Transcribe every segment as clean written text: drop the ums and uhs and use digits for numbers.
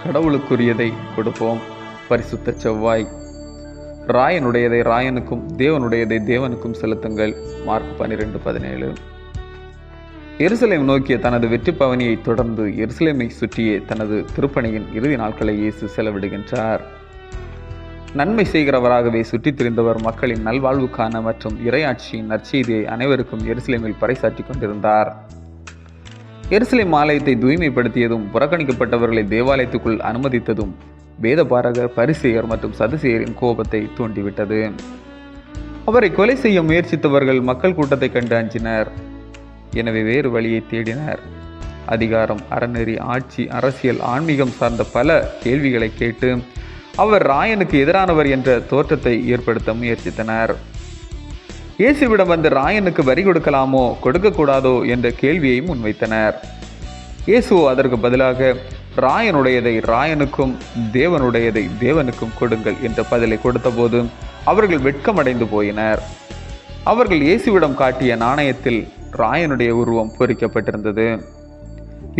கடவுளுக்குரியதை கொடுப்போம். பரிசுத்த செவ்வாய். ராயனுடையதை ராயனுக்கும் தேவனுடையதை தேவனுக்கும் செலுத்துங்கள். மார்க் 12:17. எருசலேம் நோக்கிய தனது வெற்றி பவனியை தொடர்ந்து எருசலேமை சுற்றியே தனது திருப்பணியின் இறுதி நாட்களை இயேசு செலவிடுகின்றார். நன்மை செய்கிறவராகவே சுற்றித் திரிந்தவர் மக்களின் நல்வாழ்வுக்கான மற்றும் இறையாட்சியின் நற்செய்தியை அனைவருக்கும் எருசலேமில் பறைசாற்றிக் கொண்டிருந்தார். எருசலேம் ஆலயத்தை தூய்மைப்படுத்தியதும் புறக்கணிக்கப்பட்டவர்களை தேவாலயத்துக்குள் அனுமதித்ததும் வேதபாரகர், பரிசேயர் மற்றும் சதுசேயரின் கோபத்தை தூண்டிவிட்டது. அவரை கொலை செய்ய முயற்சித்தவர்கள் மக்கள் கூட்டத்தை கண்டு அஞ்சினர். எனவே வேறு வழியை தேடினர். அதிகாரம், அறநெறி, ஆட்சி, அரசியல், ஆன்மீகம் சார்ந்த பல கேள்விகளை கேட்டு அவர் ராயனுக்கு எதிரானவர் என்ற தோற்றத்தை ஏற்படுத்த முயற்சித்தனர். இயேசுவிடம் வந்து ராயனுக்கு வரி கொடுக்கலாமோ கொடுக்கக்கூடாதோ என்ற கேள்வியை முன்வைத்தனர். இயேசு அதற்கு பதிலாக ராயனுடையதை ராயனுக்கும் தேவனுடையதை தேவனுக்கும் கொடுங்கள் என்ற பதிலை கொடுத்தபோது அவர்கள் வெட்கமடைந்து போயினர். அவர்கள் இயேசுவிடம் காட்டிய நாணயத்தில் ராயனுடைய உருவம் பொறிக்கப்பட்டிருந்தது.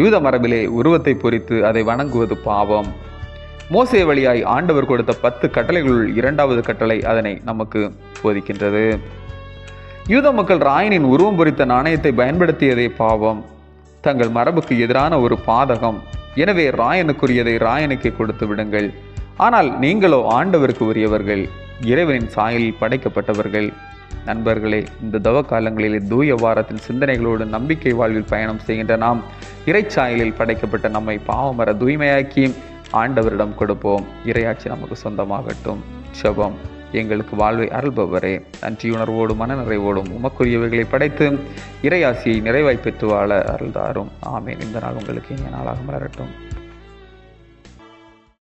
யூத மரபிலே உருவத்தை பொறித்து அதை வணங்குவது பாவம். மோசே வழியாய் ஆண்டவர் கொடுத்த 10 கட்டளைகளுள் 2வது கட்டளை அதனை நமக்கு போதிக்கின்றது. யூத மக்கள் ராயனின் உருவம் பொறித்த நாணயத்தை பயன்படுத்தியதே பாவம், தங்கள் மரபுக்கு எதிரான ஒரு பாதகம். எனவே ராயனுக்குரியதை ராயனுக்கே கொடுத்து விடுங்கள். ஆனால் நீங்களோ ஆண்டவருக்கு உரியவர்கள், இறைவனின் சாயலில் படைக்கப்பட்டவர்கள். நண்பர்களே, இந்த தவ காலங்களிலே தூய வாரத்தின் சிந்தனைகளோடு நம்பிக்கை வாழ்வில் பயணம் செய்கின்ற நாம் இறைச்சாயலில் படைக்கப்பட்ட நம்மை பாவமர தூய்மையாக்கி ஆண்டவரிடம் கொடுப்போம். இறையாட்சி நமக்கு சொந்தமாகட்டும். ஜெபம். எங்களுக்கு வாழ்வை அருள்பவரே, நன்றியுணர்வோடும் மனநிறைவோடும் உமக்குரியவைகளை படைத்து இறையாசியை நிறைவாய் பெற்று வாழ அருள்தாரும். ஆமேன். இந்த நாள் உங்களுக்கு இனிய நாளாக மலரட்டும்.